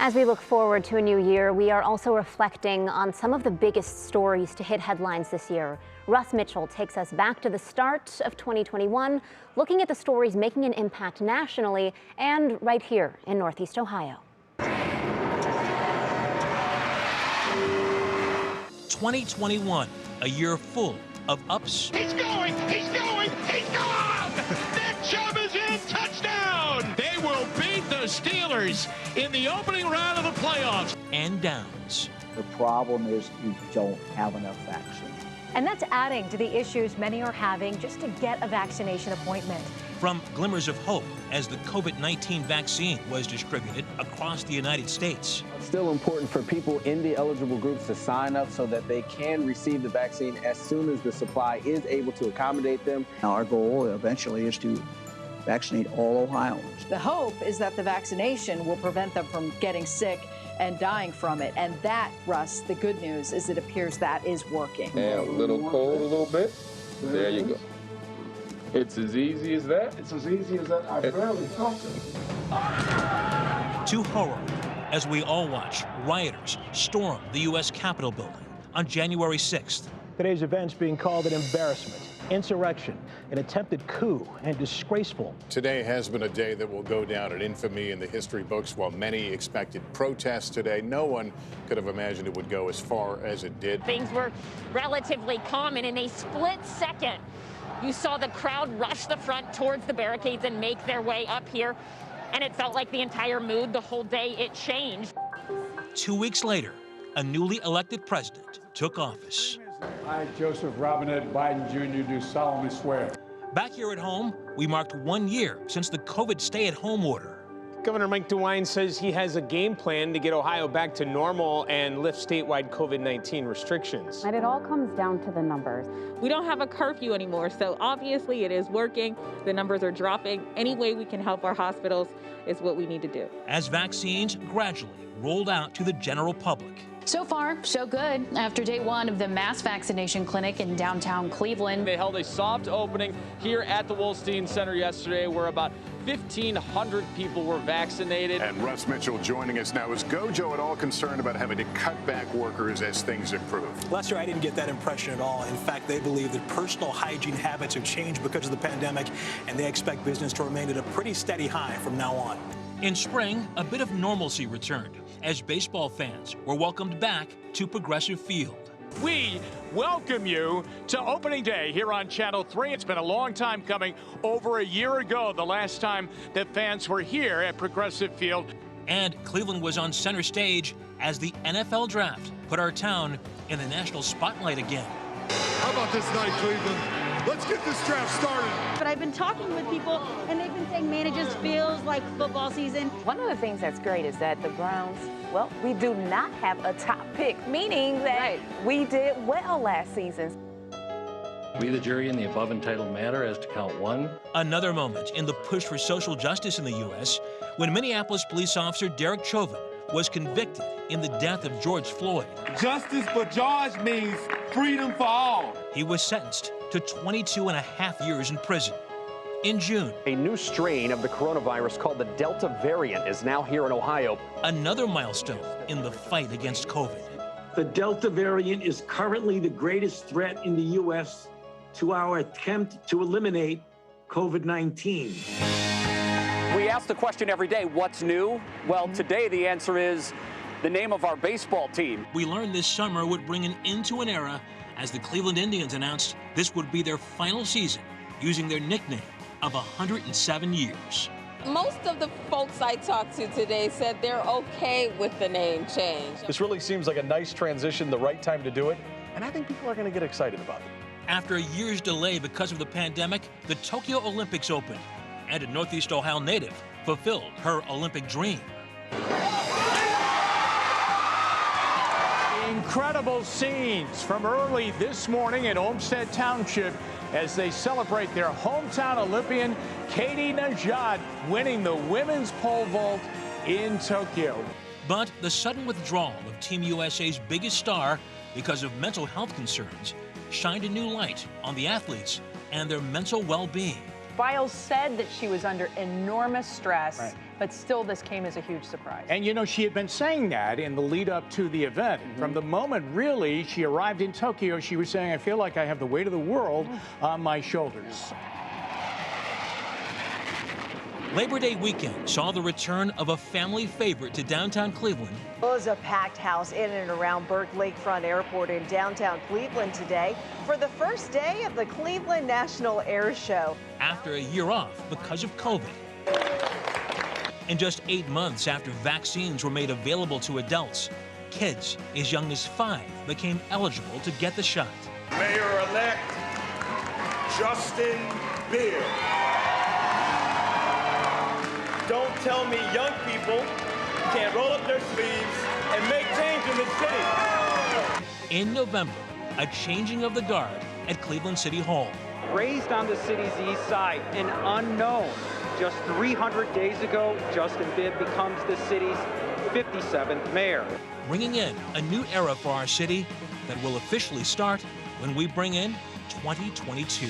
As we look forward to a new year, we are also reflecting on some of the biggest stories to hit headlines this year. Russ Mitchell takes us back to the start of 2021, looking at the stories making an impact nationally and right here in Northeast Ohio. 2021, a year full of ups. He's going! He's going! He's gone! Nick Chubb is in! Touchdown! They will beat the Steelers in the opening round of the playoffs. And downs. The problem is we don't have enough vaccines. And that's adding to the issues many are having just to get a vaccination appointment. From glimmers of hope as the COVID-19 vaccine was distributed across the United States. It's still important for people in the eligible groups to sign up so that they can receive the vaccine as soon as the supply is able to accommodate them. Our goal eventually is to vaccinate all Ohioans. The hope is that the vaccination will prevent them from getting sick and dying from it. And that, Russ, the good news is it appears that is working. And a little cold a little bit. There you go. It's as easy as that. It's as easy as that. I barely felt it. To horror as we all watch rioters storm the U.S. Capitol building on January 6th. Today's events being called an embarrassment, insurrection, an attempted coup, and disgraceful. Today has been a day that will go down in infamy in the history books. While many expected protests today, no one could have imagined it would go as far as it did. Things were relatively calm, and in a split second, you saw the crowd rush the front towards the barricades and make their way up here, and it felt like the entire mood, the whole day, it changed. 2 weeks later, a newly elected president took office. I, Joseph Robinette Biden Jr., do solemnly swear. Back here at home, we marked 1 year since the COVID stay-at-home order. Governor Mike DeWine says he has a game plan to get Ohio back to normal and lift statewide COVID-19 restrictions. And it all comes down to the numbers. We don't have a curfew anymore, so obviously it is working. The numbers are dropping. Any way we can help our hospitals is what we need to do. As vaccines gradually rolled out to the general public. So far, so good. After day one of the mass vaccination clinic in downtown Cleveland. They held a soft opening here at the Wolstein Center yesterday where about 1,500 people were vaccinated. And Russ Mitchell joining us now. Is Gojo at all concerned about having to cut back workers as things improve? Lester, I didn't get that impression at all. In fact, they believe that personal hygiene habits have changed because of the pandemic, and they expect business to remain at a pretty steady high from now on. In spring, a bit of normalcy returned as baseball fans were welcomed back to Progressive Field. We welcome you to opening day here on Channel 3. It's been a long time coming. Over a year ago, the last time that fans were here at Progressive Field. And Cleveland was on center stage as the NFL Draft put our town in the national spotlight again. How about this night, Cleveland? Let's get this draft started. But I've been talking with people, and they've been saying, man, it just feels like football season. One of the things that's great is that the Browns, well, we do not have a top pick, meaning that we did well last season. We, the jury, in the above entitled matter as to count one. Another moment in the push for social justice in the U.S. when Minneapolis police officer Derek Chauvin was convicted in the death of George Floyd. Justice for George means freedom for all. He was sentenced to 22.5 years in prison. In June, a new strain of the coronavirus called the Delta variant is now here in Ohio. Another milestone in the fight against COVID. The Delta variant is currently the greatest threat in the U.S. to our attempt to eliminate COVID-19. We ask the question every day, what's new? Well, today the answer is the name of our baseball team. We learned this summer would bring an end to an era as the Cleveland Indians announced this would be their final season using their nickname of 107 years. Most of the folks I talked to today said they're okay with the name change. This really seems like a nice transition, the right time to do it, and I think people are going to get excited about it. After a year's delay because of the pandemic, the Tokyo Olympics opened, and a Northeast Ohio native fulfilled her Olympic dream. Incredible scenes from early this morning in Olmsted Township as they celebrate their hometown Olympian, Katie Najad, winning the women's pole vault in Tokyo. But the sudden withdrawal of Team USA's biggest star because of mental health concerns shined a new light on the athletes and their mental well-being. Biles said that she was under enormous stress but still this came as a huge surprise. And you know, she had been saying that in the lead up to the event. From the moment, really, she arrived in Tokyo, she was saying, I feel like I have the weight of the world on my shoulders. Labor Day weekend saw the return of a family favorite to downtown Cleveland. It was a packed house in and around Burke Lakefront Airport in downtown Cleveland today for the first day of the Cleveland National Air Show. After a year off because of COVID. And just 8 months after vaccines were made available to adults, kids as young as 5 became eligible to get the shot. Mayor-elect Justin Beer. Don't tell me young people can't roll up their sleeves and make change in the city. In November, a changing of the guard at Cleveland City Hall. Raised on the city's east side, an unknown. Just 300 days ago, Justin Bibb becomes the city's 57th mayor. Bringing in a new era for our city that will officially start when we bring in 2022.